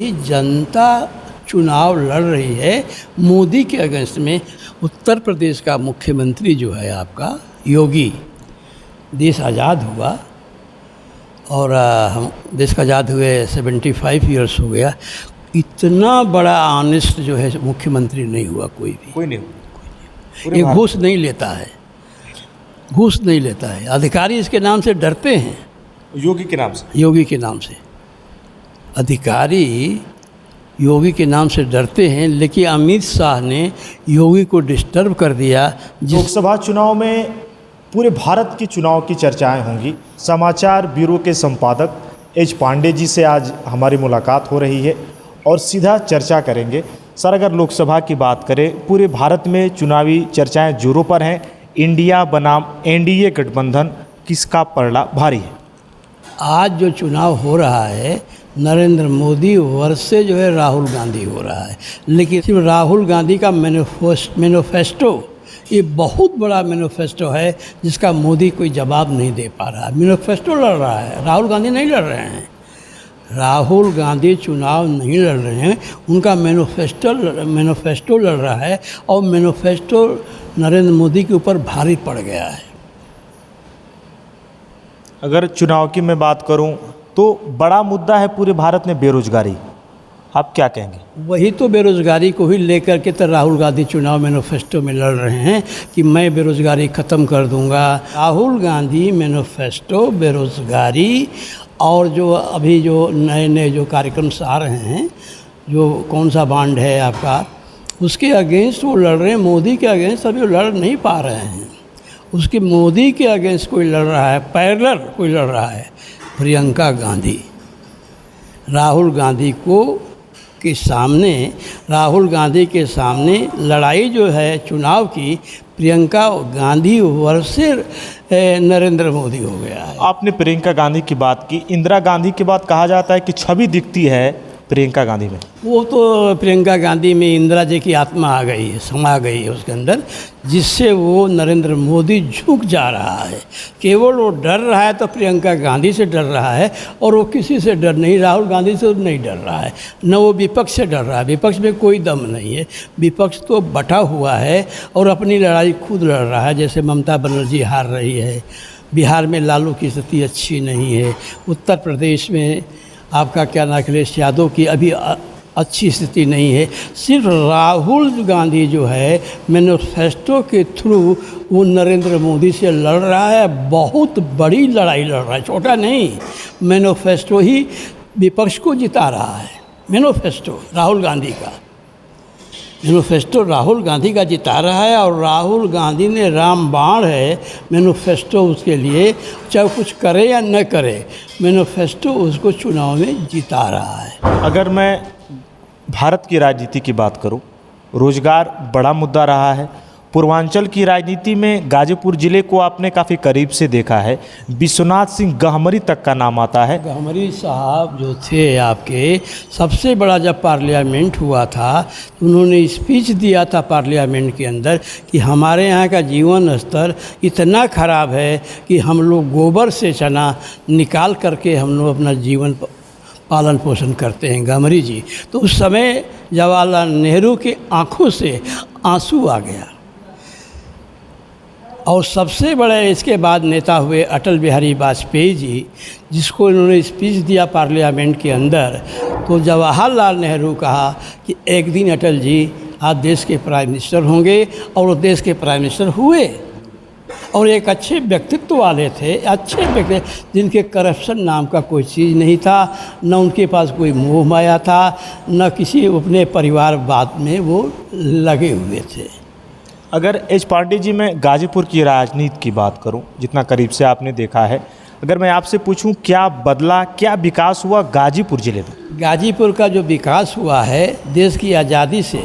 ये जनता चुनाव लड़ रही है मोदी के अगेंस्ट में। उत्तर प्रदेश का मुख्यमंत्री जो है आपका योगी, देश आज़ाद हुआ और हम देश का आज़ाद हुए 75 ईयर्स हो गया। इतना बड़ा ऑनेस्ट जो है मुख्यमंत्री नहीं हुआ कोई भी। कोई नहीं। ये घूस नहीं लेता है, घूस नहीं लेता है। अधिकारी इसके नाम से डरते हैं, योगी के नाम से। योगी के नाम से अधिकारी योगी के नाम से डरते हैं। लेकिन अमित शाह ने योगी को डिस्टर्ब कर दिया। लोकसभा चुनाव में पूरे भारत के चुनाव की चर्चाएं होंगी। समाचार ब्यूरो के संपादक एच पांडे जी से आज हमारी मुलाकात हो रही है और सीधा चर्चा करेंगे। सर, अगर लोकसभा की बात करें, पूरे भारत में चुनावी चर्चाएं जोरों पर हैं। इंडिया बनाम एनडीए गठबंधन किसका पलड़ा भारी है? आज जो चुनाव हो रहा है नरेंद्र मोदी वर्सेस जो है राहुल गांधी हो रहा है। लेकिन सिर्फ राहुल गांधी का मैनिफेस्टो, ये बहुत बड़ा मैनिफेस्टो है जिसका मोदी कोई जवाब नहीं दे पा रहा है। मैनिफेस्टो लड़ रहा है, राहुल गांधी नहीं लड़ रहे हैं। राहुल गांधी चुनाव नहीं लड़ रहे हैं, उनका मैनिफेस्टो लड़ रहा है और मैनिफेस्टो नरेंद्र मोदी के ऊपर भारी पड़ गया है। अगर चुनाव की मैं बात करूं तो बड़ा मुद्दा है पूरे भारत में बेरोजगारी। आप क्या कहेंगे? वही तो बेरोजगारी को ही लेकर के तो राहुल गांधी चुनाव मैनिफेस्टो में लड़ रहे हैं कि मैं बेरोजगारी ख़त्म कर दूंगा। राहुल गांधी मैनिफेस्टो बेरोजगारी और जो अभी जो नए नए जो कार्यक्रम्स आ रहे हैं, जो कौन सा बांड है आपका, उसके अगेंस्ट वो लड़ रहे हैं। मोदी के अगेंस्ट अभी वो लड़ नहीं पा रहे हैं। उसके मोदी के अगेंस्ट कोई लड़ रहा है, पैरेलल कोई लड़ रहा है, प्रियंका गांधी। राहुल गांधी के सामने लड़ाई जो है चुनाव की, प्रियंका गांधी वर्सेस नरेंद्र मोदी हो गया है। आपने प्रियंका गांधी की बात की। इंदिरा गांधी के बाद कहा जाता है कि छवि दिखती है प्रियंका गांधी में। वो तो प्रियंका गांधी में इंदिरा जी की आत्मा आ गई है, समा गई है उसके अंदर, जिससे वो नरेंद्र मोदी झुक जा रहा है। केवल वो डर रहा है तो प्रियंका गांधी से डर रहा है और वो किसी से डर नहीं, राहुल गांधी से नहीं डर रहा है, न वो विपक्ष से डर रहा है। विपक्ष में कोई दम नहीं है, विपक्ष तो बटा हुआ है और अपनी लड़ाई खुद लड़ रहा है। जैसे ममता बनर्जी हार रही है, बिहार में लालू की स्थिति अच्छी नहीं है, उत्तर प्रदेश में आपका क्या नाम अखिलेश यादव की अभी अच्छी स्थिति नहीं है। सिर्फ राहुल गांधी जो है मैनिफेस्टो के थ्रू वो नरेंद्र मोदी से लड़ रहा है। बहुत बड़ी लड़ाई लड़ रहा है, छोटा नहीं। मैनिफेस्टो ही विपक्ष को जिता रहा है। मैनिफेस्टो राहुल गांधी का जिता रहा है और राहुल गांधी ने रामबाण है मैनिफेस्टो उसके लिए, चाहे कुछ करे या न करे, मैनिफेस्टो उसको चुनाव में जिता रहा है। अगर मैं भारत की राजनीति की बात करूं, रोजगार बड़ा मुद्दा रहा है। पूर्वांचल की राजनीति में गाजीपुर जिले को आपने काफ़ी करीब से देखा है। विश्वनाथ सिंह गहमरी तक का नाम आता है। गहमरी साहब जो थे आपके, सबसे बड़ा जब पार्लियामेंट हुआ था तो उन्होंने स्पीच दिया था पार्लियामेंट के अंदर कि हमारे यहाँ का जीवन स्तर इतना ख़राब है कि हम लोग गोबर से चना निकाल करके हम लोग अपना जीवन पालन पोषण करते हैं। गहमरी जी तो उस समय जवाहरलाल नेहरू की आँखों से आंसू आ गया। और सबसे बड़े इसके बाद नेता हुए अटल बिहारी वाजपेयी जी, जिसको इन्होंने स्पीच दिया पार्लियामेंट के अंदर। तो जवाहरलाल नेहरू कहा कि एक दिन अटल जी आप देश के प्राइम मिनिस्टर होंगे, और वो देश के प्राइम मिनिस्टर हुए। और एक अच्छे व्यक्तित्व वाले थे, अच्छे व्यक्ति जिनके करप्शन नाम का कोई चीज़ नहीं था, न उनके पास कोई मोह माया था, न किसी अपने परिवारवाद में वो लगे हुए थे। अगर एच पांडे जी, मैं गाजीपुर की राजनीति की बात करूं, जितना करीब से आपने देखा है, अगर मैं आपसे पूछूं क्या बदला, क्या विकास हुआ गाजीपुर ज़िले में? गाजीपुर का जो विकास हुआ है देश की आज़ादी से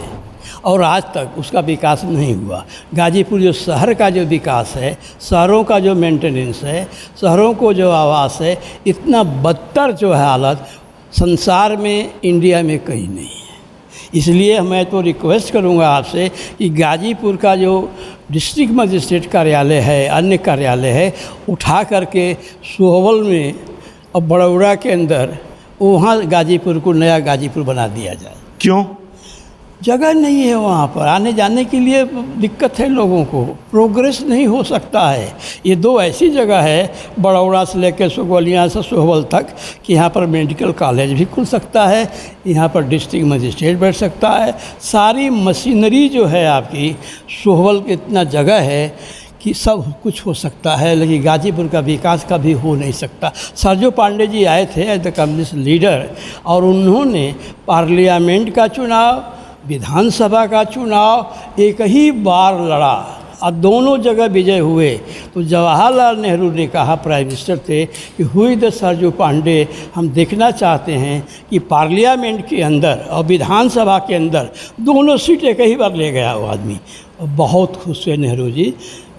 और आज तक उसका विकास नहीं हुआ। गाजीपुर जो शहर का जो विकास है, शहरों का जो मेंटेनेंस है, शहरों को जो आवास है, इतना बदतर जो है हालत संसार में, इंडिया में कहीं नहीं है। इसलिए मैं तो रिक्वेस्ट करूंगा आपसे कि गाजीपुर का जो डिस्ट्रिक्ट मजिस्ट्रेट कार्यालय है, अन्य कार्यालय है, उठा करके सोहवल में और बड़ौरा के अंदर वहाँ गाजीपुर को नया गाजीपुर बना दिया जाए। क्यों? जगह नहीं है वहाँ पर, आने जाने के लिए दिक्कत है लोगों को, प्रोग्रेस नहीं हो सकता है। ये दो ऐसी जगह है बड़ौदा से लेकर सुगौलिया से सोहवल तक कि यहाँ पर मेडिकल कॉलेज भी खुल सकता है, यहाँ पर डिस्ट्रिक्ट मजिस्ट्रेट बैठ सकता है, सारी मशीनरी जो है आपकी सोहवल के इतना जगह है कि सब कुछ हो सकता है, लेकिन गाजीपुर का विकास कभी हो नहीं सकता। सरजू पांडे जी आए थे एज द कम्युनिस्ट लीडर और उन्होंने पार्लियामेंट का चुनाव, विधानसभा का चुनाव एक ही बार लड़ा और दोनों जगह विजय हुए। तो जवाहरलाल नेहरू ने कहा, प्राइम मिनिस्टर थे, कि हुई द सरजू पांडे, हम देखना चाहते हैं कि पार्लियामेंट के अंदर और विधानसभा के अंदर दोनों सीटें एक ही बार ले गया वो आदमी। बहुत खुश हुए नेहरू जी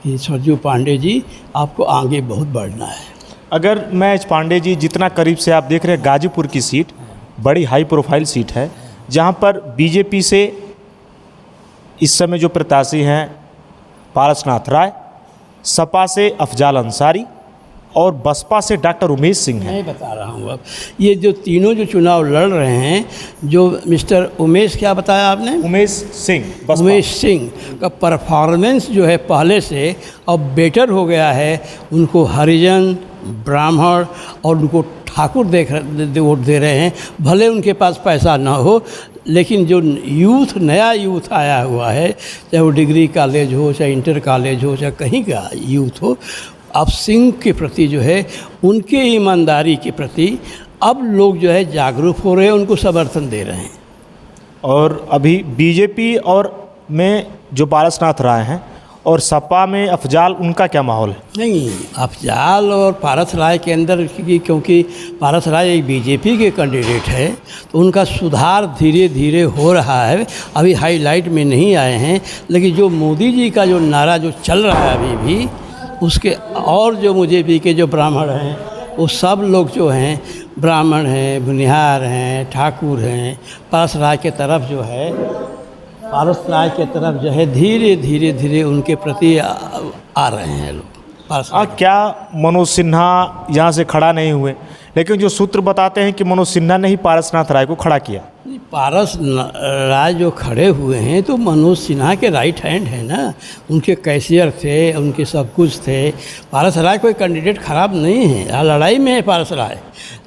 कि सरजू पांडे जी आपको आगे बहुत बढ़ना है। अगर मैं एच पांडे जी, जितना करीब से आप देख रहे हैं, गाजीपुर की सीट बड़ी हाई प्रोफाइल सीट है, जहां पर बीजेपी से इस समय जो प्रत्याशी हैं पारसनाथ राय, सपा से अफजाल अंसारी और बसपा से डॉक्टर उमेश सिंह हैं। मैं बता रहा हूँ अब ये जो तीनों जो चुनाव लड़ रहे हैं, जो मिस्टर उमेश, क्या बताया आपने? उमेश सिंह, बसपा। उमेश सिंह का परफॉर्मेंस जो है पहले से अब बेटर हो गया है। उनको हरिजन, ब्राह्मण और उनको ठाकुर वोट दे रहे हैं। भले उनके पास पैसा ना हो, लेकिन जो यूथ, नया यूथ आया हुआ है, चाहे वो डिग्री कॉलेज हो, चाहे इंटर कॉलेज हो, चाहे कहीं का यूथ हो, अब सिंह के प्रति जो है, उनके ईमानदारी के प्रति अब लोग जो है जागरूक हो रहे हैं, उनको समर्थन दे रहे हैं। और अभी बीजेपी और में जो पारसनाथ राय हैं और सपा में अफजाल, उनका क्या माहौल है? नहीं, अफजाल और पारस राय के अंदर क्योंकि पारस राय एक बीजेपी के कैंडिडेट है, तो उनका सुधार धीरे धीरे हो रहा है। अभी हाईलाइट में नहीं आए हैं, लेकिन जो मोदी जी का जो नारा जो चल रहा है अभी भी, उसके और जो मुझे भी के जो ब्राह्मण हैं, वो सब लोग जो हैं, ब्राह्मण हैं, भुनिहार हैं, ठाकुर हैं, पारस राय के तरफ जो है, पारस राय के तरफ जो है धीरे धीरे धीरे उनके प्रति आ रहे हैं लोग। क्या मनोज सिन्हा यहाँ से खड़ा नहीं हुए? लेकिन जो सूत्र बताते हैं कि मनोज सिन्हा ने ही पारसनाथ राय को खड़ा किया। पारस राय जो खड़े हुए हैं तो मनोज सिन्हा के राइट हैंड है ना, उनके कैशियर थे, उनके सब कुछ थे। पारस राय कोई कैंडिडेट खराब नहीं है, लड़ाई में है पारस राय।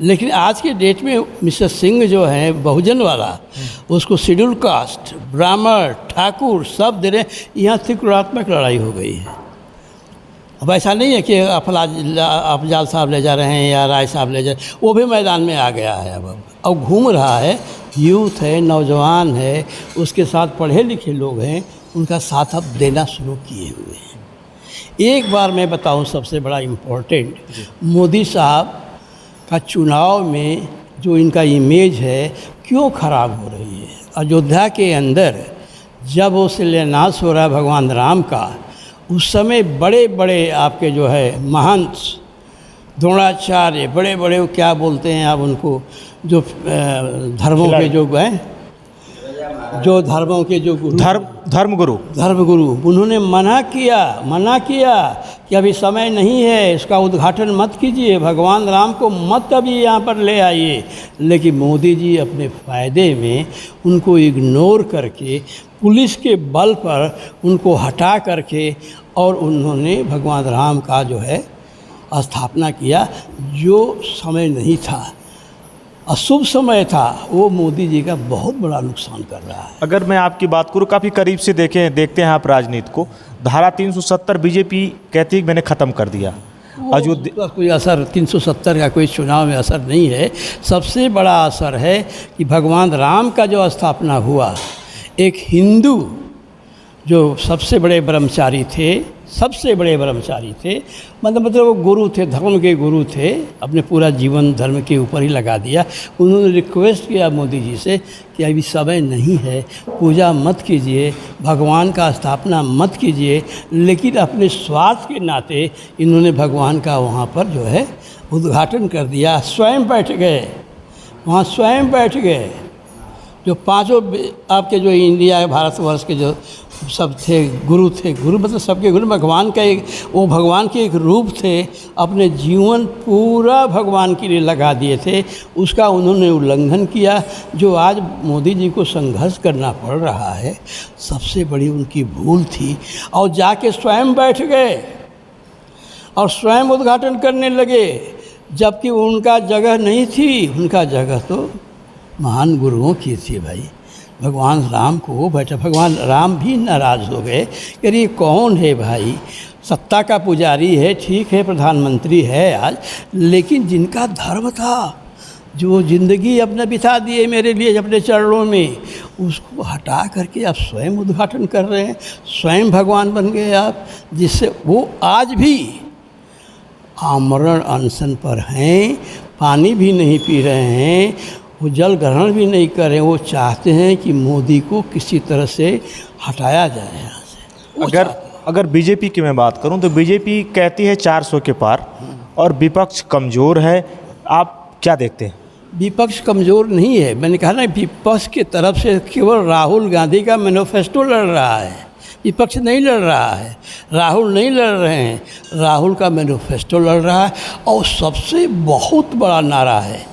लेकिन आज के डेट में मिस्टर सिंह जो हैं बहुजन वाला, उसको शेड्यूल कास्ट, ब्राह्मण, ठाकुर सब दे रहे हैं। यहाँ त्रिकोणात्मक लड़ाई हो गई है। अब ऐसा नहीं है कि अफजाल साहब ले जा रहे हैं या राय साहब ले जा रहे हैं, वो भी मैदान में आ गया है। अब घूम रहा है, यूथ है, नौजवान है, उसके साथ पढ़े लिखे लोग हैं, उनका साथ अब देना शुरू किए हुए हैं। एक बार मैं बताऊं, सबसे बड़ा इम्पोर्टेंट, मोदी साहब का चुनाव में जो इनका इमेज है क्यों ख़राब हो रही है। अयोध्या के अंदर जब वो शिलान्यास हो रहा है भगवान राम का, उस समय बड़े बड़े आपके जो है महंत, द्रोणाचार्य, बड़े बड़े क्या बोलते हैं आप उनको, जो धर्मों के जो हैं, जो धर्मों के जो गुरु, धर्मगुरु, उन्होंने मना किया कि अभी समय नहीं है, इसका उद्घाटन मत कीजिए, भगवान राम को मत अभी यहाँ पर ले आइए। लेकिन मोदी जी अपने फ़ायदे में उनको इग्नोर करके, पुलिस के बल पर उनको हटा करके, और उन्होंने भगवान राम का जो है स्थापना किया। जो समय नहीं था, अशुभ समय था, वो मोदी जी का बहुत बड़ा नुकसान कर रहा है। अगर मैं आपकी बात करूँ, काफ़ी करीब से देखते हैं आप राजनीति को, धारा 370 बीजेपी कहती है कि मैंने ख़त्म कर दिया। अयोध्या कोई असर 370 का कोई चुनाव में असर नहीं है। सबसे बड़ा असर है कि भगवान राम का जो स्थापना हुआ, एक हिंदू जो सबसे बड़े ब्रह्मचारी थे, मतलब वो गुरु थे, धर्म के गुरु थे, अपने पूरा जीवन धर्म के ऊपर ही लगा दिया। उन्होंने रिक्वेस्ट किया मोदी जी से कि अभी समय नहीं है, पूजा मत कीजिए, भगवान का स्थापना मत कीजिए। लेकिन अपने स्वार्थ के नाते इन्होंने भगवान का वहाँ पर जो है उद्घाटन कर दिया। स्वयं बैठ गए, जो पांचों आपके जो इंडिया भारतवर्ष के जो सब थे, गुरु मतलब सबके गुरु, भगवान का एक, वो भगवान के एक रूप थे, अपने जीवन पूरा भगवान के लिए लगा दिए थे, उसका उन्होंने उल्लंघन किया। जो आज मोदी जी को संघर्ष करना पड़ रहा है, सबसे बड़ी उनकी भूल थी। और जाके स्वयं बैठ गए और स्वयं उद्घाटन करने लगे, जबकि उनका जगह नहीं थी, उनका जगह तो महान गुरुओं की थी भाई। भगवान राम को बैठा, भगवान राम भी नाराज़ हो गए कि ये कौन है भाई, सत्ता का पुजारी है, ठीक है, प्रधानमंत्री है आज, लेकिन जिनका धर्म था, जो ज़िंदगी अपना बिता दिए मेरे लिए अपने चरणों में, उसको हटा करके आप स्वयं उद्घाटन कर रहे हैं, स्वयं भगवान बन गए आप, जिससे वो आज भी आमरण अनशन पर हैं, पानी भी नहीं पी रहे हैं, वो जल ग्रहण भी नहीं करें। वो चाहते हैं कि मोदी को किसी तरह से हटाया जाए यहाँ से। अगर बीजेपी की मैं बात करूं तो बीजेपी कहती है 400 के पार और विपक्ष कमज़ोर है, आप क्या देखते हैं? विपक्ष कमज़ोर नहीं है, मैंने कहा ना, विपक्ष की तरफ से केवल राहुल गांधी का मैनिफेस्टो लड़ रहा है, विपक्ष नहीं लड़ रहा है, राहुल नहीं लड़ रहे हैं, राहुल का मैनिफेस्टो लड़ रहा है। और सबसे बहुत बड़ा नारा है,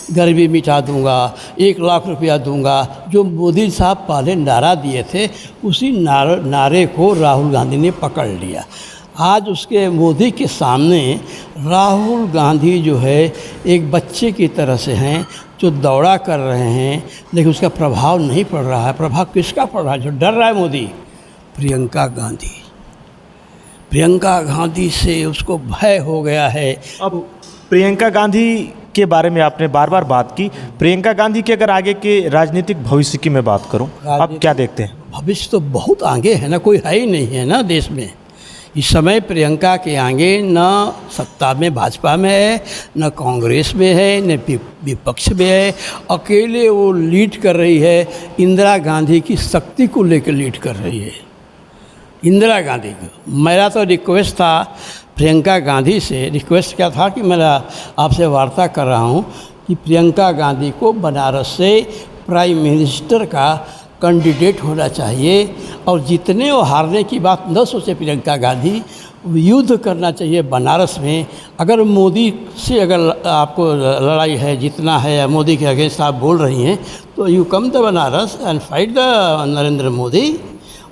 गरीबी मिटा दूंगा, 1 लाख रुपया दूंगा, जो मोदी साहब पहले नारा दिए थे, उसी नारे को राहुल गांधी ने पकड़ लिया। आज उसके मोदी के सामने राहुल गांधी जो है एक बच्चे की तरह से हैं, जो दौड़ा कर रहे हैं, लेकिन उसका प्रभाव नहीं पड़ रहा है। प्रभाव किसका पड़ रहा है? जो डर रहा है मोदी, प्रियंका गांधी। प्रियंका गांधी से उसको भय हो गया है। अब प्रियंका गांधी के बारे में आपने बार बार बात की, प्रियंका गांधी के अगर आगे के राजनीतिक भविष्य की मैं बात करूं, आप क्या देखते हैं? भविष्य तो बहुत आगे है ना, कोई है ही नहीं है ना देश में इस समय। प्रियंका के आगे न सत्ता में भाजपा में है, न कांग्रेस में है, न विपक्ष में है, अकेले वो लीड कर रही है। इंदिरा गांधी की शक्ति को लेकर लीड कर रही है इंदिरा गांधी को। मेरा तो रिक्वेस्ट था प्रियंका गांधी से, रिक्वेस्ट क्या था कि मैं आपसे वार्ता कर रहा हूँ कि प्रियंका गांधी को बनारस से प्राइम मिनिस्टर का कैंडिडेट होना चाहिए, और जितने वो हारने की बात न सोचे प्रियंका गांधी, युद्ध करना चाहिए बनारस में। अगर मोदी से अगर आपको लड़ाई है, जितना है, मोदी के अगेंस्ट आप बोल रही हैं, तो you come the Banaras and fight the Narendra Modi.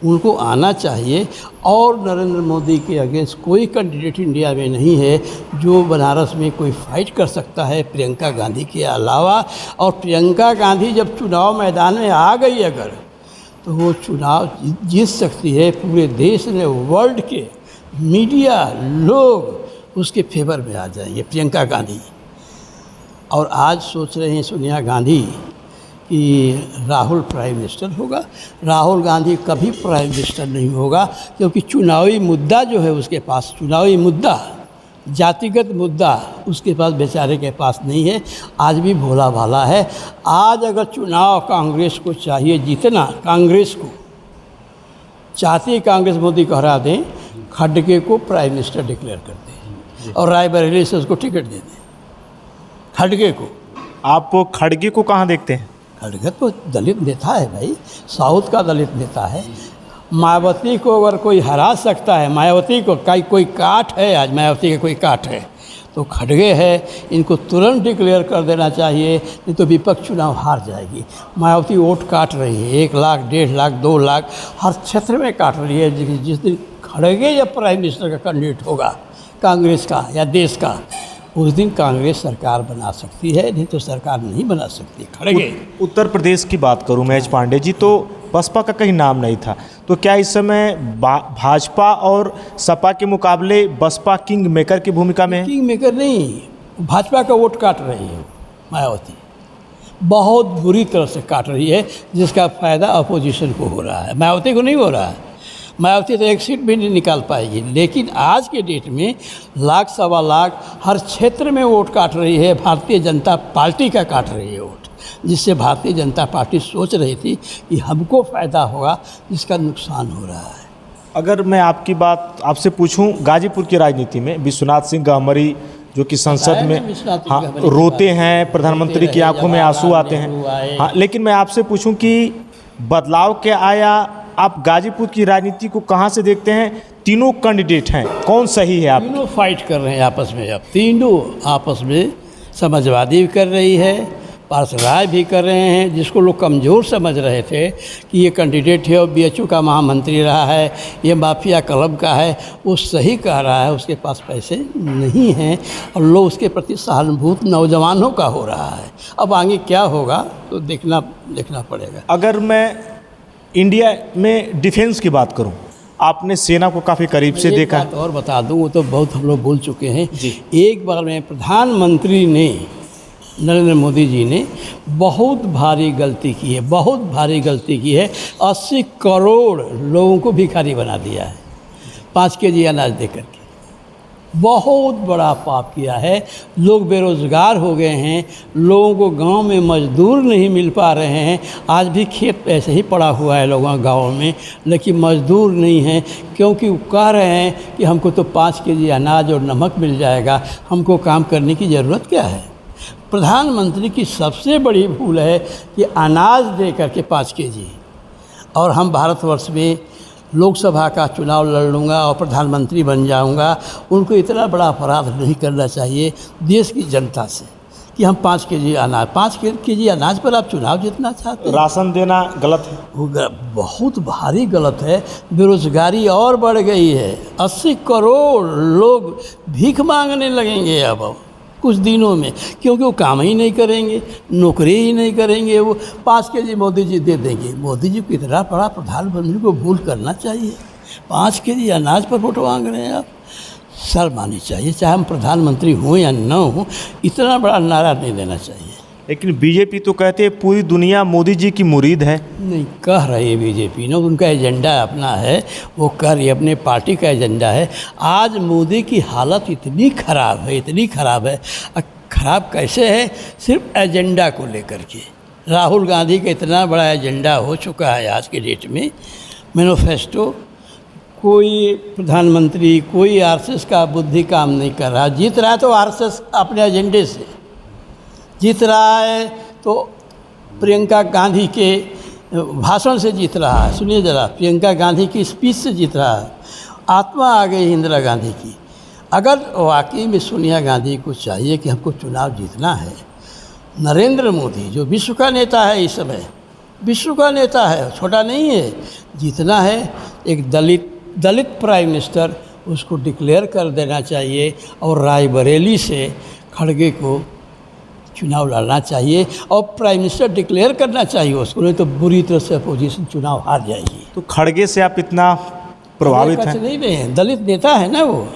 उनको आना चाहिए। और नरेंद्र मोदी के अगेंस्ट कोई कैंडिडेट इंडिया में नहीं है जो बनारस में कोई फाइट कर सकता है प्रियंका गांधी के अलावा। और प्रियंका गांधी जब चुनाव मैदान में आ गई अगर, तो वो चुनाव जीत सकती है। पूरे देश ने, वर्ल्ड के मीडिया लोग उसके फेवर में आ जाएंगे प्रियंका गांधी। और आज सोच रहे हैं सोनिया गांधी कि राहुल प्राइम मिनिस्टर होगा। राहुल गांधी कभी प्राइम मिनिस्टर नहीं होगा, क्योंकि चुनावी मुद्दा जो है उसके पास, चुनावी मुद्दा, जातिगत मुद्दा उसके पास, बेचारे के पास नहीं है। आज भी भोला भाला है। आज अगर चुनाव कांग्रेस को चाहिए जीतना, कांग्रेस को चाहती कांग्रेस मोदी को हरा दें, खड़गे को प्राइम मिनिस्टर डिक्लेयर कर दें और रायबरेली से उसको टिकट दे दें, खड़गे को। आप खड़गे को कहाँ देखते हैं? खड़गे तो दलित नेता है भाई, साउथ का दलित नेता है। मायावती को अगर कोई हरा सकता है, मायावती को कोई काट है, आज मायावती का कोई काट है तो खड़गे है। इनको तुरंत डिक्लेयर कर देना चाहिए, नहीं तो विपक्ष चुनाव हार जाएगी। मायावती वोट काट रही है, 1 लाख, 1.5 लाख, 2 लाख हर क्षेत्र में काट रही है। जिस दिन खड़गे या प्राइम मिनिस्टर का कैंडिडेट होगा कांग्रेस का या देश का, उस दिन कांग्रेस सरकार बना सकती है, नहीं तो सरकार नहीं बना सकती। खड़गे उत्तर प्रदेश की बात करूं महेश पांडे जी, तो बसपा का कहीं नाम नहीं था, तो क्या इस समय भाजपा और सपा के मुकाबले बसपा किंग मेकर की भूमिका में है? किंग मेकर नहीं, भाजपा का वोट काट रही है मायावती, बहुत बुरी तरह से काट रही है, जिसका फ़ायदा अपोजिशन को हो रहा है, मायावती को नहीं हो रहा है। मायावती तो 1 सीट भी नहीं निकाल पाएगी। लेकिन आज के डेट में लाख, सवा लाख हर क्षेत्र में वोट काट रही है, भारतीय जनता पार्टी का काट रही है वोट, जिससे भारतीय जनता पार्टी सोच रही थी कि हमको फ़ायदा होगा, जिसका नुकसान हो रहा है। अगर मैं आपकी बात आपसे पूछूं, गाजीपुर की राजनीति में विश्वनाथ सिंह गहमरी जो कि संसद में रोते हैं, प्रधानमंत्री की आंखों में आंसू आते हैं, हाँ, लेकिन मैं आपसे पूछूं कि बदलाव क्या आया आप गाजीपुर की राजनीति को कहाँ से देखते हैं? तीनों कैंडिडेट हैं, कौन सही है? आप तीनों फाइट कर रहे हैं आपस में, अब तीनों आपस में समाजवादी भी कर रही है, पार्सराय भी कर रहे हैं। जिसको लोग कमज़ोर समझ रहे थे कि ये कैंडिडेट है और बीएचयू का महामंत्री रहा है, ये माफिया क्लब का है, वो सही कह रहा है। उसके पास पैसे नहीं हैं और लोग उसके प्रति सहानुभूत नौजवानों का हो रहा है। अब आगे क्या होगा तो देखना पड़ेगा। अगर मैं इंडिया में डिफेंस की बात करूं, आपने सेना को काफ़ी करीब से देखा। बात और बता दूं, वो तो बहुत हम लोग भूल चुके हैं जी। एक बार में प्रधानमंत्री ने, नरेंद्र मोदी जी ने बहुत भारी गलती की है, बहुत भारी गलती की है। 80 करोड़ लोगों को भिखारी बना दिया है 5 केजी अनाज देकर के। बहुत बड़ा पाप किया है। लोग बेरोज़गार हो गए हैं, लोगों को गांव में मज़दूर नहीं मिल पा रहे हैं। आज भी खेत ऐसे ही पड़ा हुआ है लोगों गाँव में, लेकिन मज़दूर नहीं हैं, क्योंकि वो कह रहे हैं कि हमको तो 5 केजी अनाज और नमक मिल जाएगा, हमको काम करने की ज़रूरत क्या है। प्रधानमंत्री की सबसे बड़ी भूल है कि अनाज दे करके 5 केजी, और हम भारतवर्ष में लोकसभा का चुनाव लड़ लूँगा और प्रधानमंत्री बन जाऊँगा। उनको इतना बड़ा अपराध नहीं करना चाहिए देश की जनता से कि हम 5 केजी अनाज, 5 केजी अनाज पर आप चुनाव जीतना चाहते हैं। राशन देना गलत है, वो बहुत भारी गलत है। बेरोजगारी और बढ़ गई है। 80 करोड़ लोग भीख मांगने लगेंगे अब कुछ दिनों में, क्योंकि वो काम ही नहीं करेंगे, नौकरी ही नहीं करेंगे। वो 5 केजी मोदी जी दे देंगे। मोदी जी को इतना बड़ा प्रधानमंत्री को भूल करना चाहिए। 5 केजी अनाज पर वोट मांग रहे हैं आप, शर्म आनी चाहिए। चाहे हम प्रधानमंत्री हों या न हों, इतना बड़ा नारा नहीं देना चाहिए। लेकिन बीजेपी तो कहते हैं पूरी दुनिया मोदी जी की मुरीद है। नहीं कह रही है बीजेपी ना, उनका एजेंडा अपना है, वो कह रही है, अपने पार्टी का एजेंडा है। आज मोदी की हालत इतनी ख़राब है, इतनी ख़राब है। ख़राब कैसे है? सिर्फ एजेंडा को लेकर के। राहुल गांधी का इतना बड़ा एजेंडा हो चुका है आज के डेट में, मैनिफेस्टो। कोई प्रधानमंत्री, कोई आरएसएस का बुद्धि काम नहीं कर रहा। जीत रहा है तो आरएसएस अपने एजेंडे से जीत रहा है, तो प्रियंका गांधी के भाषण से जीत रहा है। सुनिए ज़रा, प्रियंका गांधी की स्पीच से जीत रहा है। आत्मा आ गई इंदिरा गांधी की। अगर वाकई में सोनिया गांधी को चाहिए कि हमको चुनाव जीतना है, नरेंद्र मोदी जो विश्व का नेता है, इस समय विश्व का नेता है, छोटा नहीं है, जीतना है, एक दलित प्राइम मिनिस्टर उसको डिक्लेयर कर देना चाहिए और रायबरेली से खड़गे को चुनाव लड़ना चाहिए और प्राइम मिनिस्टर डिक्लेयर करना चाहिए उसको, नहीं तो बुरी तरह से अपोजिशन चुनाव हार जाएगी। तो खड़गे से आप इतना प्रभावित हैं? नहीं रहे, दलित नेता है ना वो।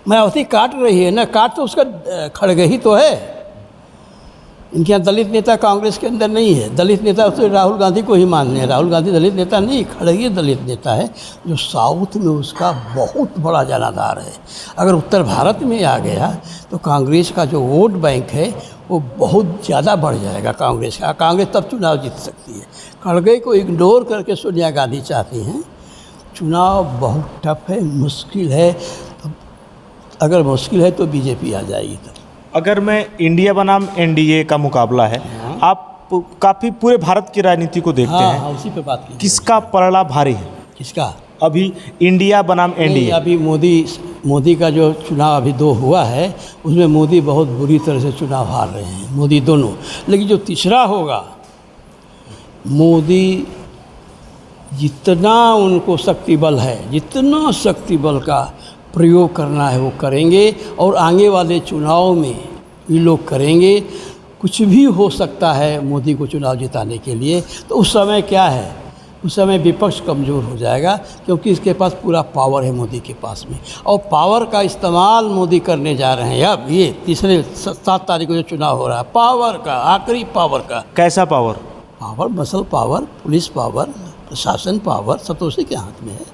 मायावती काट रही है ना, काट तो उसका खड़गे ही तो है। इनके यहाँ दलित नेता कांग्रेस के अंदर नहीं है। दलित नेता तो राहुल गांधी को ही मानने हैं। राहुल गांधी दलित नेता नहीं, खड़गे दलित नेता है, जो साउथ में उसका बहुत बड़ा जनाधार है। अगर उत्तर भारत में आ गया तो कांग्रेस का जो वोट बैंक है वो बहुत ज़्यादा बढ़ जाएगा कांग्रेस का। कांग्रेस तब चुनाव जीत सकती है। खड़गे को इग्नोर करके सोनिया गांधी चाहती हैं। चुनाव बहुत टफ है, मुश्किल है। अगर मुश्किल है तो बीजेपी आ जाएगी। तब अगर मैं इंडिया बनाम एनडीए का मुकाबला है, आप काफ़ी पूरे भारत की राजनीति को देखते हैं। हाँ, उसी पे बात की। किसका पलड़ा भारी है? किसका? अभी इंडिया बनाम एनडीए। अभी मोदी का जो चुनाव अभी 2 हुआ है, उसमें मोदी बहुत बुरी तरह से चुनाव हार रहे हैं, मोदी दोनों। लेकिन जो तीसरा होगा, मोदी जितना उनको शक्ति बल है, जितना शक्ति बल का प्रयोग करना है वो करेंगे और आगे वाले चुनाव में ये लोग करेंगे। कुछ भी हो सकता है मोदी को चुनाव जिताने के लिए। तो उस समय क्या है, उस समय विपक्ष कमज़ोर हो जाएगा, क्योंकि इसके पास पूरा पावर है मोदी के पास में, और पावर का इस्तेमाल मोदी करने जा रहे हैं। अब ये तीसरे 7 तारीख को जो चुनाव हो रहा है, पावर का, आखिरी पावर का। कैसा power? Power, muscle power, police power, प्रशासन पावर, सब तो उसी के हाथ में है।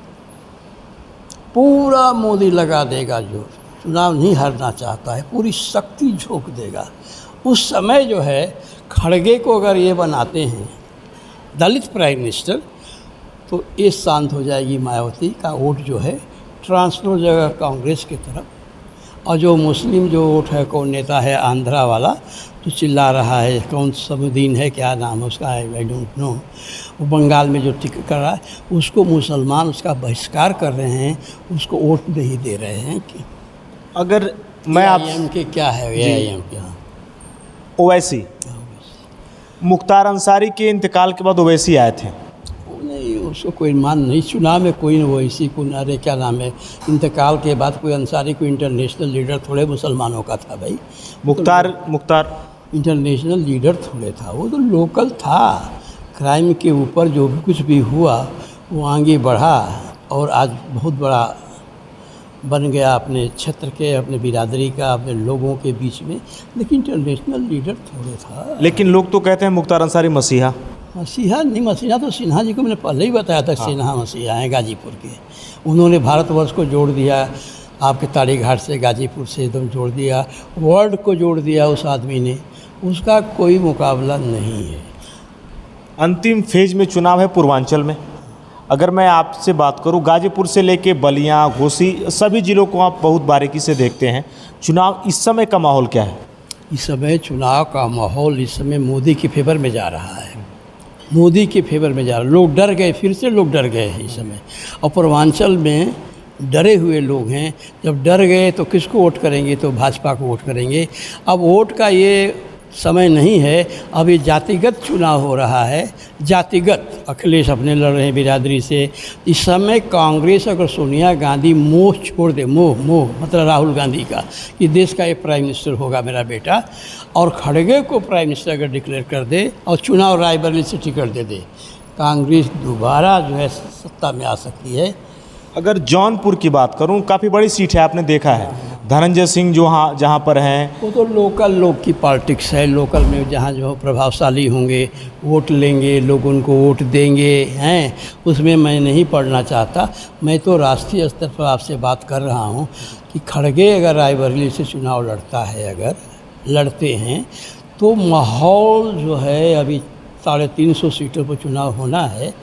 पूरा मोदी लगा देगा, जो चुनाव नहीं हारना चाहता है, पूरी शक्ति झोंक देगा। उस समय जो है, खड़गे को अगर ये बनाते हैं दलित प्राइम मिनिस्टर, तो ये शांत हो जाएगी मायावती का वोट जो है, ट्रांसफर हो जाएगा कांग्रेस की तरफ। और जो मुस्लिम जो वोट है, कौन नेता है आंध्रा वाला जो चिल्ला रहा है, कौन समुद्दीन है, क्या नाम है उसका, आई डोंट नो, वो बंगाल में जो टिकट कर रहा है, उसको मुसलमान उसका बहिष्कार कर रहे हैं, उसको वोट नहीं दे रहे हैं। कि अगर मैं आप AIM के क्या है, AIM क्या ओवैसी, मुख्तार अंसारी के इंतकाल के बाद ओवैसी आए थे। नहीं, उसको कोई मान नहीं, चुनाव में कोई वो इसी को, अरे क्या नाम है, इंतकाल के बाद कोई अंसारी कोई इंटरनेशनल लीडर थोड़े मुसलमानों का था भाई। मुख्तार इंटरनेशनल लीडर थोड़े था, वो तो लोकल था। क्राइम के ऊपर जो भी कुछ भी हुआ वो आगे बढ़ा और आज बहुत बड़ा बन गया अपने क्षेत्र के, अपने बिरादरी का, अपने लोगों के बीच में, लेकिन इंटरनेशनल लीडर थोड़े था। लेकिन लोग तो कहते हैं मुख्तार अंसारी मसीहा। मसीहा नहीं, मसीहा तो सिन्हा जी को मैंने पहले ही बताया था। सिन्हा मसीहा हैं गाजीपुर के, उन्होंने भारतवर्ष को जोड़ दिया, आपके ताड़ी घाट से गाजीपुर से एकदम जोड़ दिया, वर्ल्ड को जोड़ दिया उस आदमी ने, उसका कोई मुकाबला नहीं है। अंतिम फेज में चुनाव है पूर्वांचल में। अगर मैं आपसे बात करूं, गाजीपुर से लेके बलिया, घोसी, सभी ज़िलों को आप बहुत बारीकी से देखते हैं। चुनाव इस समय का माहौल क्या है? इस समय चुनाव का माहौल इस समय मोदी के फेवर में जा रहा है, मोदी के फेवर में जा रहा है। लोग डर गए, फिर से लोग डर गए हैं इस समय, और पूर्वांचल में डरे हुए लोग हैं। जब डर गए तो किसको वोट करेंगे? तो भाजपा को वोट करेंगे। अब वोट का ये समय नहीं है, अब ये जातिगत चुनाव हो रहा है, जातिगत। अखिलेश अपने लड़ रहे हैं बिरादरी से। इस समय कांग्रेस अगर सोनिया गांधी मोह छोड़ दे, मोह मतलब राहुल गांधी का, कि देश का ये प्राइम मिनिस्टर होगा मेरा बेटा, और खड़गे को प्राइम मिनिस्टर अगर डिक्लेयर कर दे और चुनाव रायबरेली से टिकट दे दे, कांग्रेस दोबारा जो है सत्ता में आ सकती है। अगर जौनपुर की बात करूं, काफ़ी बड़ी सीट है, आपने देखा है धनंजय सिंह जो जहाँ पर हैं, वो तो लोकल लोग की पॉलिटिक्स है। लोकल में जहाँ जो प्रभावशाली होंगे, वोट लेंगे, लोग उनको वोट देंगे हैं, उसमें मैं नहीं पढ़ना चाहता। मैं तो राष्ट्रीय स्तर पर आपसे बात कर रहा हूँ कि खड़गे अगर रायबरेली से चुनाव लड़ता है, अगर लड़ते हैं, तो माहौल जो है, अभी 350 सीटों पर चुनाव होना है,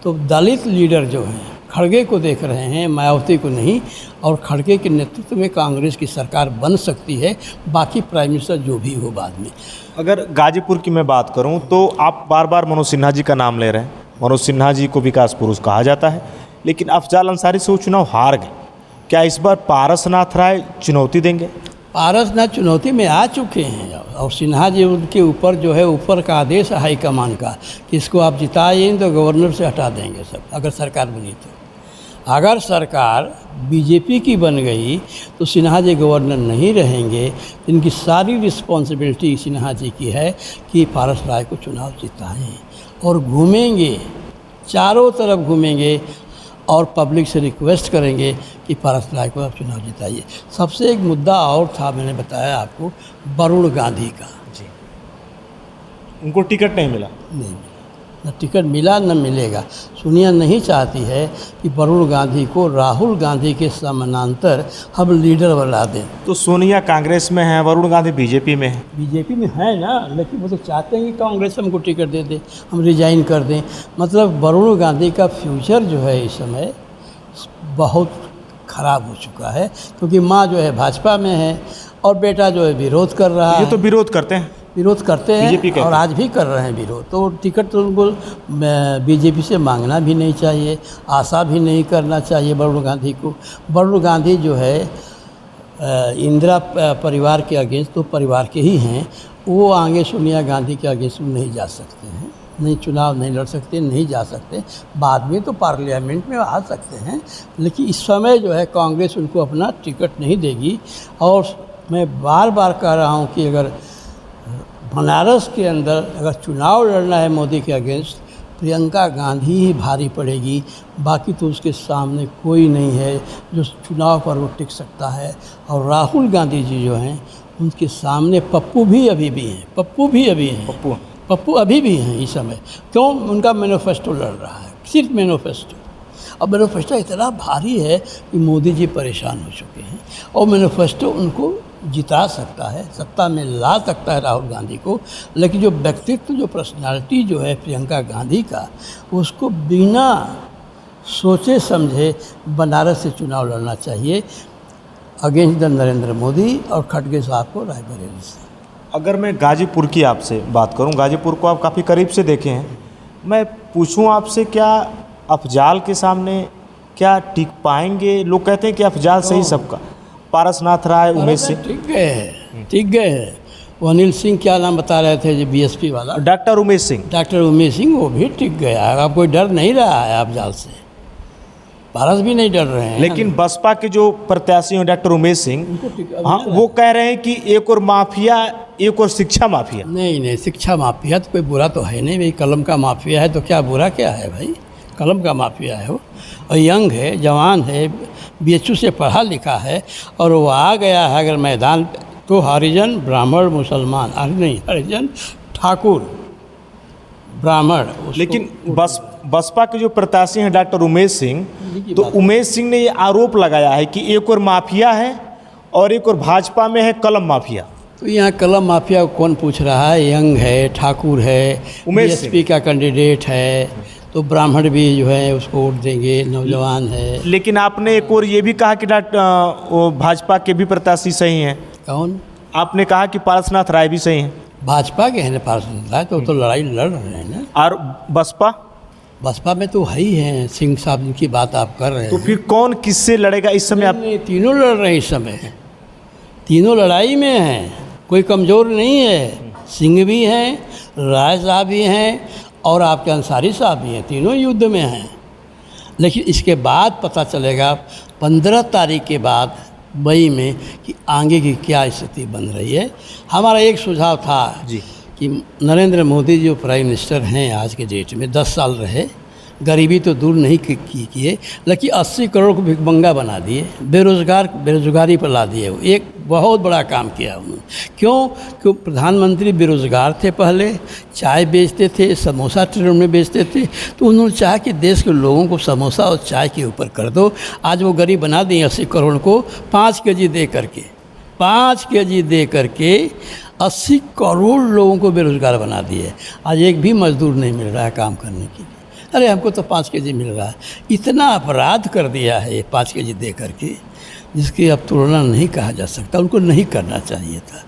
तो दलित लीडर जो हैं खड़गे को देख रहे हैं, मायावती को नहीं, और खड़गे के नेतृत्व में कांग्रेस की सरकार बन सकती है, बाकी प्राइम मिनिस्टर जो भी हो बाद में। अगर गाजीपुर की मैं बात करूं तो आप बार बार मनोज सिन्हा जी का नाम ले रहे हैं। मनोज सिन्हा जी को विकास पुरुष कहा जाता है, लेकिन अफजाल अंसारी से वो चुनाव हार गए। क्या इस बार पारसनाथ राय चुनौती देंगे? पारसनाथ चुनौती में आ चुके हैं, और सिन्हा जी उनके ऊपर जो है, ऊपर का आदेश है हाईकमान का कि इसको आप जिताइए तो गवर्नर से हटा देंगे सब, अगर सरकार बनी तो। अगर सरकार बीजेपी की बन गई तो सिन्हा जी गवर्नर नहीं रहेंगे। इनकी सारी रिस्पॉन्सिबिलिटी सिन्हा जी की है कि पारस राय को चुनाव जिताएं, और घूमेंगे, चारों तरफ घूमेंगे और पब्लिक से रिक्वेस्ट करेंगे कि पारस राय को आप चुनाव जिताइए। सबसे एक मुद्दा और था, मैंने बताया आपको, वरुण गांधी का। जी, उनको टिकट नहीं मिला। नहीं, न टिकट मिला न मिलेगा। सोनिया नहीं चाहती है कि वरुण गांधी को राहुल गांधी के समानांतर हम लीडर बना दें। तो सोनिया कांग्रेस में है, वरुण गांधी बीजेपी में है। बीजेपी में है ना, लेकिन वो तो चाहते हैं कि कांग्रेस हमको टिकट दे दे, हम रिजाइन कर दें। मतलब वरुण गांधी का फ्यूचर जो है इस समय बहुत ख़राब हो चुका है, क्योंकि माँ जो है भाजपा में है और बेटा जो है विरोध कर रहा है। ये तो विरोध करते हैं, विरोध करते बीजेपी हैं और आज भी कर रहे हैं विरोध। तो टिकट तो उनको बीजेपी से मांगना भी नहीं चाहिए, आशा भी नहीं करना चाहिए वरुण गांधी को। वरुण गांधी जो है इंदिरा परिवार के अगेंस्ट तो परिवार के ही हैं, वो आगे सोनिया गांधी के अगेंस्ट नहीं जा सकते हैं, नहीं चुनाव नहीं लड़ सकते, नहीं जा सकते। बाद में तो पार्लियामेंट में आ सकते हैं, लेकिन इस समय जो है कांग्रेस उनको अपना टिकट नहीं देगी। और मैं बार बार कह रहा हूँ कि अगर बनारस के अंदर अगर चुनाव लड़ना है मोदी के अगेंस्ट, प्रियंका गांधी ही भारी पड़ेगी, बाकी तो उसके सामने कोई नहीं है जो चुनाव पर वो टिक सकता है। और राहुल गांधी जी जो हैं उनके सामने पप्पू भी अभी भी हैं, पप्पू अभी भी हैं इस समय। क्यों? उनका मैनिफेस्टो लड़ रहा है, सिर्फ मैनिफेस्टो। अब मैनिफेस्टो इतना भारी है कि मोदी जी परेशान हो चुके हैं, और मैनिफेस्टो उनको जिता सकता है, सत्ता में ला सकता है राहुल गांधी को। लेकिन जो व्यक्तित्व, जो पर्सनालिटी जो है प्रियंका गांधी का, उसको बिना सोचे समझे बनारस से चुनाव लड़ना चाहिए। अगेंस्ट द नरेंद्र मोदी और खड़गे साहब को रायबरेली से। अगर मैं गाजीपुर की आपसे बात करूं, गाजीपुर को आप काफ़ी करीब से देखे हैं, मैं पूछूं आपसे, क्या अफजाल के सामने क्या टिक पाएंगे? लोग कहते हैं कि अफजाल सही सबका, पारसनाथ राय, उमेश सिंह ठीक गए हैं। वो अनिल सिंह क्या नाम बता रहे थे जो बीएसपी वाला, डॉक्टर उमेश सिंह, वो भी टिक गया। अब कोई डर नहीं रहा है अफजाल से, पारस भी नहीं डर रहे हैं। लेकिन बसपा के जो प्रत्याशी हैं डॉक्टर उमेश सिंह, हाँ, वो कह रहे हैं कि एक और माफिया, एक और शिक्षा माफिया। नहीं, शिक्षा माफिया तो कोई बुरा तो है नहीं भाई, कलम का माफिया है तो क्या बुरा क्या है भाई, कलम का माफिया है वो, और यंग है, जवान है, बीएचयू से पढ़ा लिखा है, और वो आ गया है अगर मैदान तो हरिजन, ब्राह्मण, मुसलमान, नहीं हरिजन, ठाकुर, ब्राह्मण। लेकिन बसपा के जो प्रत्याशी हैं डॉक्टर उमेश सिंह, तो उमेश सिंह ने ये आरोप लगाया है कि एक और माफिया है और एक और भाजपा में है कलम माफिया। तो यहाँ कलम माफिया को कौन पूछ रहा है? यंग है, ठाकुर है, बीएसपी का कैंडिडेट है, तो ब्राह्मण भी जो है उसको वोट देंगे, नौजवान है। लेकिन आपने एक और ये भी कहा कि भाजपा के भी प्रत्याशी सही हैं। कौन? आपने कहा कि पारसनाथ राय भी सही हैं। भाजपा के हैं ना पारसनाथ राय, तो लड़ाई लड़ रहे हैं ना। और बसपा में तो है ही हैं, सिंह साहब जिनकी बात आप कर रहे हैं। तो फिर कौन किससे लड़ेगा इस समय? आप तीनों लड़ रहे हैं इस समय, तीनों लड़ाई में हैं, कोई कमज़ोर नहीं है। सिंह भी हैं, राय साहब भी हैं, और आपके अंसारी साहब भी हैं, तीनों युद्ध में हैं। लेकिन इसके बाद पता चलेगा 15 तारीख के बाद मई में कि आगे की क्या स्थिति बन रही है। हमारा एक सुझाव था जी कि नरेंद्र मोदी जो प्राइम मिनिस्टर हैं आज के डेट में, 10 साल रहे, गरीबी तो दूर नहीं किए, लेकिन 80 करोड़ को भिखमंगा बना दिए, बेरोजगारी पर ला दिए। एक बहुत बड़ा काम किया उन्होंने। क्यों प्रधानमंत्री बेरोजगार थे, पहले चाय बेचते थे, समोसा ट्रेन में बेचते थे, तो उन्होंने चाहा कि देश के लोगों को समोसा और चाय के ऊपर कर दो। आज वो गरीब बना दिए 80 करोड़ को 5 केजी दे करके, 5 केजी दे करके 80 करोड़ लोगों को बेरोजगार बना दिए। आज एक भी मजदूर नहीं मिल रहा है काम करने के लिए। अरे हमको तो 5 केजी मिल रहा है। इतना अपराध कर दिया है ये 5 केजी दे करके, जिसकी अब तुलना नहीं कहा जा सकता। उनको नहीं करना चाहिए था।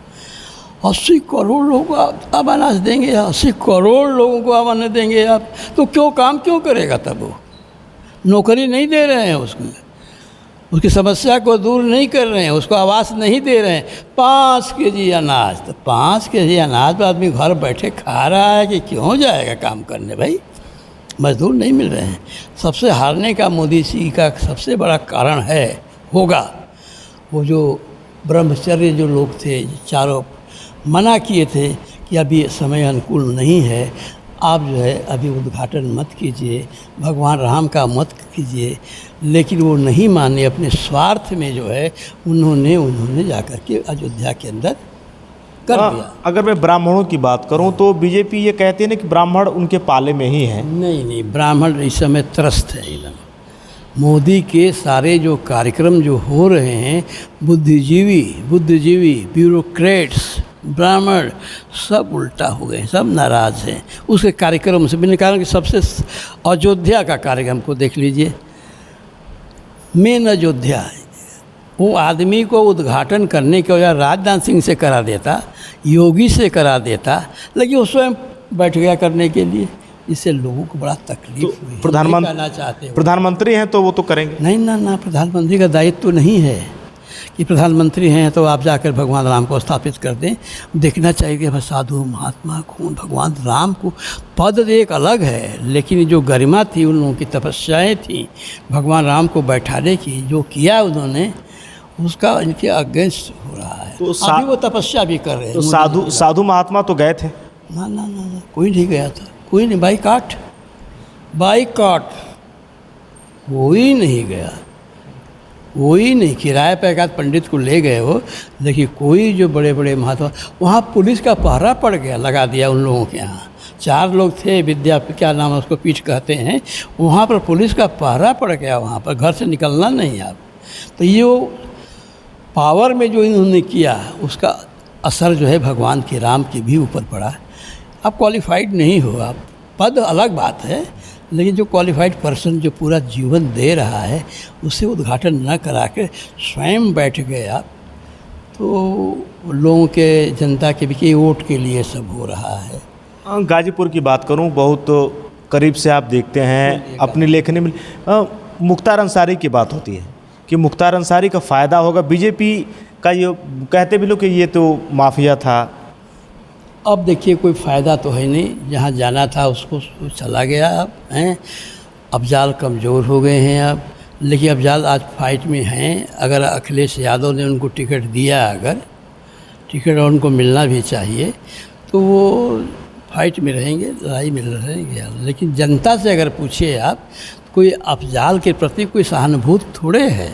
80 करोड़ लोगों को अब अनाज देंगे, 80 करोड़ लोगों को अब अनाज देंगे आप, तो काम क्यों करेगा? तब वो नौकरी नहीं दे रहे हैं उसको, उसकी समस्या को दूर नहीं कर रहे हैं, उसको आवास नहीं दे रहे हैं। 5 केजी अनाज, तो 5 केजी अनाज पर आदमी घर बैठे खा रहा है कि क्यों जाएगा काम करने भाई? मजदूर नहीं मिल रहे हैं। सबसे हारने का मोदी जी का सबसे बड़ा कारण होगा वो जो ब्रह्मचर्य जो लोग थे, चारों मना किए थे कि अभी समय अनुकूल नहीं है, आप जो है अभी उद्घाटन मत कीजिए, भगवान राम का मत कीजिए। लेकिन वो नहीं माने, अपने स्वार्थ में जो है उन्होंने जाकर के अयोध्या के अंदर कर दिया। अगर मैं ब्राह्मणों की बात करूं तो बीजेपी ये कहते हैं ना कि ब्राह्मण उनके पाले में ही हैं। नहीं, ब्राह्मण इस समय त्रस्त है एकदम। मोदी के सारे जो कार्यक्रम जो हो रहे हैं, बुद्धिजीवी, ब्यूरोक्रेट्स, ब्राह्मण सब उल्टा हो गए, सब नाराज़ हैं उसके कार्यक्रम से। बिना कारण कि सबसे अयोध्या का कार्यक्रम को देख लीजिए, मेन अयोध्या है। वो आदमी को उद्घाटन करने के वजह राजनाथ सिंह से करा देता, योगी से करा देता, लेकिन वो स्वयं बैठ गया करने के लिए, इससे लोगों को बड़ा तकलीफ हुई। प्रधानमंत्री हैं तो वो तो करेंगे। नहीं, प्रधानमंत्री का दायित्व तो नहीं है कि प्रधानमंत्री हैं तो आप जाकर भगवान राम को स्थापित कर दें। देखना चाहिए कि साधु महात्मा कौन, भगवान राम को पद एक अलग है, लेकिन जो गरिमा थी उन लोगों की तपस्याएँ थी भगवान राम को बैठाने की, जो किया उन्होंने, उसका इनके अगेंस्ट हो रहा है। तो अभी वो तपस्या भी कर रहे हैं। तो साधु महात्मा तो गए थे? ना, कोई नहीं गया था, कोई नहीं। बाइकाट कोई नहीं गया, कोई नहीं। किराए पर एक आध पंडित को ले गए वो, देखिए कोई जो बड़े बड़े महात्मा, वहाँ पुलिस का पहरा पड़ गया, लगा दिया उन लोगों के यहाँ। 4 लोग थे, विद्या क्या नाम है उसको, पीठ कहते हैं, वहाँ पर पुलिस का पहरा पड़ गया, वहाँ पर घर से निकलना नहीं आप। तो ये पावर में जो इन्होंने किया उसका असर जो है भगवान के राम के भी ऊपर पड़ा। आप क्वालिफाइड नहीं हो, आप पद अलग बात है, लेकिन जो क्वालिफाइड पर्सन जो पूरा जीवन दे रहा है उसे उद्घाटन न करा के स्वयं बैठ गए आप, तो लोगों के जनता के भी कि वोट के लिए सब हो रहा है। गाजीपुर की बात करूं, बहुत करीब से आप देखते हैं अपनी लेखनी में। मुख्तार अंसारी की बात होती है कि मुख्तार अंसारी का फ़ायदा होगा, बीजेपी का ये कहते भी लोग कि ये तो माफिया था। अब देखिए कोई फ़ायदा तो है नहीं, जहाँ जाना था उसको चला गया अब हैं। अफजाल कमज़ोर हो गए हैं अब, लेकिन अफजाल आज फाइट में हैं। अगर अखिलेश यादव ने उनको टिकट दिया, अगर टिकट उनको मिलना भी चाहिए, तो वो फाइट में रहेंगे, लड़ाई में रहेंगे। लेकिन जनता से अगर पूछिए आप, कोई अफजाल के प्रति कोई सहानुभूति थोड़े है।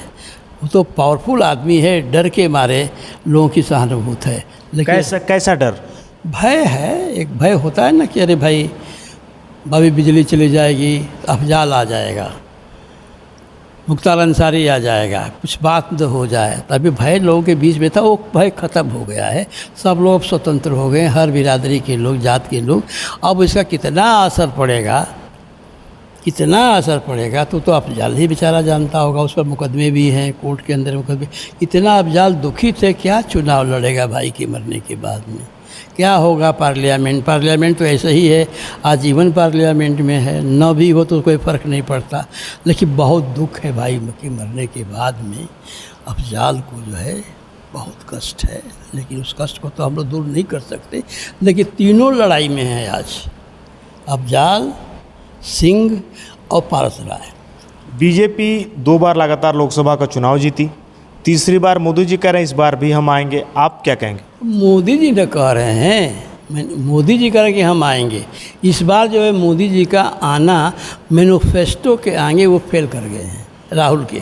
वो तो पावरफुल आदमी है, डर के मारे लोगों की सहानुभूति है। लेकिन कैसा डर? भय है, एक भय होता है ना कि अरे भाई अभी बिजली चली जाएगी, अफजाल आ जाएगा, मुख्तार अंसारी आ जाएगा, कुछ बात तो हो जाए। तभी भय लोगों के बीच में था, वो भय ख़त्म हो गया है। सब लोग स्वतंत्र हो गए, हर बिरादरी के लोग, जात के लोग। अब इसका कितना असर पड़ेगा, कितना असर पड़ेगा तो अफजाल ही बेचारा जानता होगा। उस पर मुकदमे भी हैं, कोर्ट के अंदर मुकदमे। इतना अफजाल दुखी थे, क्या चुनाव लड़ेगा भाई के मरने के बाद में, क्या होगा पार्लियामेंट तो ऐसे ही है, आजीवन पार्लियामेंट में है, न भी हो तो कोई फ़र्क नहीं पड़ता। लेकिन बहुत दुख है भाई के मरने के बाद में, अफजाल को जो है बहुत कष्ट है। लेकिन उस कष्ट को तो हम लोग दूर नहीं कर सकते। लेकिन तीनों लड़ाई में है आज, अफजाल, सिंह और पारस राय। बीजेपी 2 बार लगातार लोकसभा का चुनाव जीती, तीसरी बार मोदी जी कह रहे हैं इस बार भी हम आएंगे, आप क्या कहेंगे? मोदी जी ने कह रहे हैं, मोदी जी कह रहे हैं कि हम आएंगे। इस बार जो है मोदी जी का आना मैनिफेस्टो के आगे वो फेल कर गए हैं राहुल के।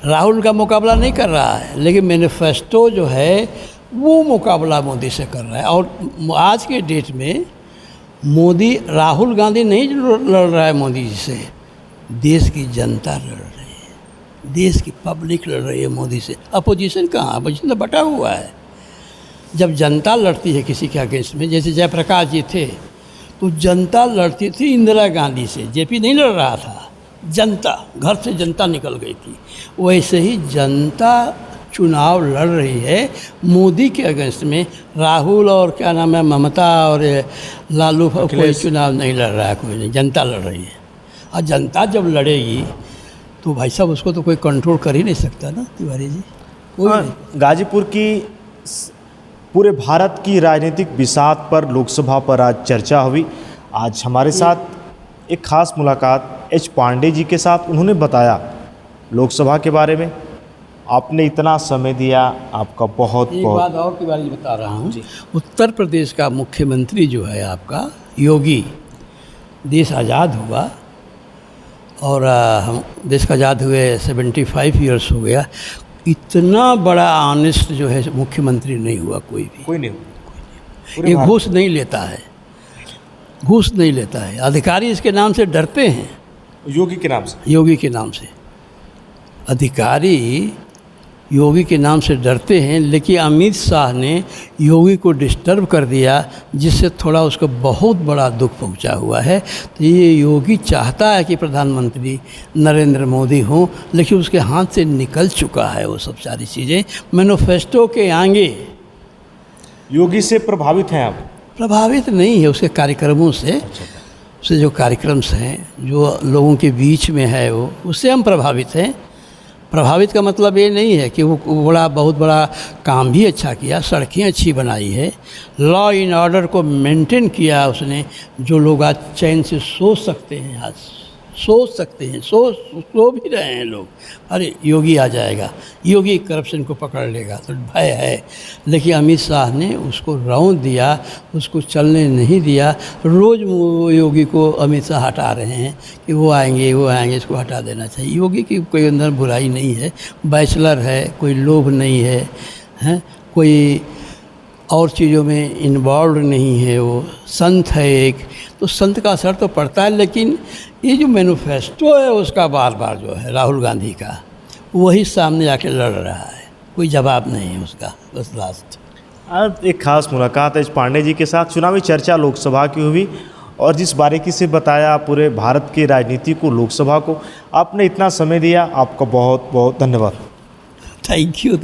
राहुल का मुकाबला नहीं कर रहा है, लेकिन मैनिफेस्टो जो है वो मुकाबला मोदी से कर रहा है। और आज के डेट में मोदी, राहुल गांधी नहीं लड़ रहा है मोदी जी से, देश की जनता लड़ रही है, देश की पब्लिक लड़ रही है मोदी से। अपोजिशन कहाँ? अपोजिशन तो बटा हुआ है। जब जनता लड़ती है किसी के अगेंस्ट में, जैसे जयप्रकाश जी थे, तो जनता लड़ती थी इंदिरा गांधी से, जेपी नहीं लड़ रहा था, जनता, घर से जनता निकल गई थी। वैसे ही जनता चुनाव लड़ रही है मोदी के अगेंस्ट में। राहुल और क्या नाम है, ममता और लालू, कोई चुनाव नहीं लड़ रहा है, कोई नहीं, जनता लड़ रही है। और जनता जब लड़ेगी तो भाई साहब उसको तो कोई कंट्रोल कर ही नहीं सकता ना, तिवारी जी, कोई नहीं। गाजीपुर की पूरे भारत की राजनीतिक बिसात पर, लोकसभा पर आज चर्चा हुई। आज हमारे साथ एक खास मुलाकात एच पांडे जी के साथ, उन्होंने बताया लोकसभा के बारे में। आपने इतना समय दिया, आपका बहुत एक बहुत। बात और के बारे में बता रहा हूँ, उत्तर प्रदेश का मुख्यमंत्री जो है आपका योगी, देश आज़ाद हुआ और हम देश का आज़ाद हुए 75 ईयर्स हो गया। इतना बड़ा ऑनेस्ट जो है मुख्यमंत्री नहीं हुआ कोई भी, कोई नहीं। ये घूस नहीं लेता है, घूस नहीं लेता है। अधिकारी इसके नाम से डरते हैं, योगी के नाम से, योगी के नाम से अधिकारी योगी के नाम से डरते हैं। लेकिन अमित शाह ने योगी को डिस्टर्ब कर दिया, जिससे थोड़ा उसको बहुत बड़ा दुख पहुंचा हुआ है। तो ये योगी चाहता है कि प्रधानमंत्री नरेंद्र मोदी हों, लेकिन उसके हाथ से निकल चुका है वो सब सारी चीज़ें। मैनिफेस्टो के आगे योगी से प्रभावित हैं आप? प्रभावित नहीं है, उसके कार्यक्रमों से, उससे जो कार्यक्रम्स हैं, जो लोगों के बीच में है, वो उससे हम प्रभावित हैं। प्रभावित का मतलब ये नहीं है कि वो बहुत बड़ा काम भी अच्छा किया, सड़कें अच्छी बनाई है, लॉ इन ऑर्डर को मेंटेन किया उसने। जो लोग आज चैन से सोच सकते हैं, आज सोच सकते हैं, सो भी रहे हैं लोग, अरे योगी आ जाएगा, योगी करप्शन को पकड़ लेगा, तो भय है। लेकिन अमित शाह ने उसको रौंद दिया, उसको चलने नहीं दिया। रोज़ योगी को अमित शाह हटा रहे हैं कि वो आएंगे, इसको हटा देना चाहिए। योगी की कोई अंदर बुराई नहीं है, बैचलर है, कोई लोभ नहीं है, हैं, कोई और चीज़ों में इन्वॉल्व नहीं है, वो संत है एक, तो संत का असर तो पड़ता है। लेकिन ये जो मैनिफेस्टो है उसका बार बार जो है राहुल गांधी का, वही सामने आके लड़ रहा है, कोई जवाब नहीं है उसका, बस लास्ट। आज एक खास मुलाकात एच पांडे जी के साथ, चुनावी चर्चा लोकसभा की हुई और जिस बारीकी से बताया पूरे भारत की राजनीति को, लोकसभा को, आपने इतना समय दिया, आपका बहुत बहुत धन्यवाद। Thank you.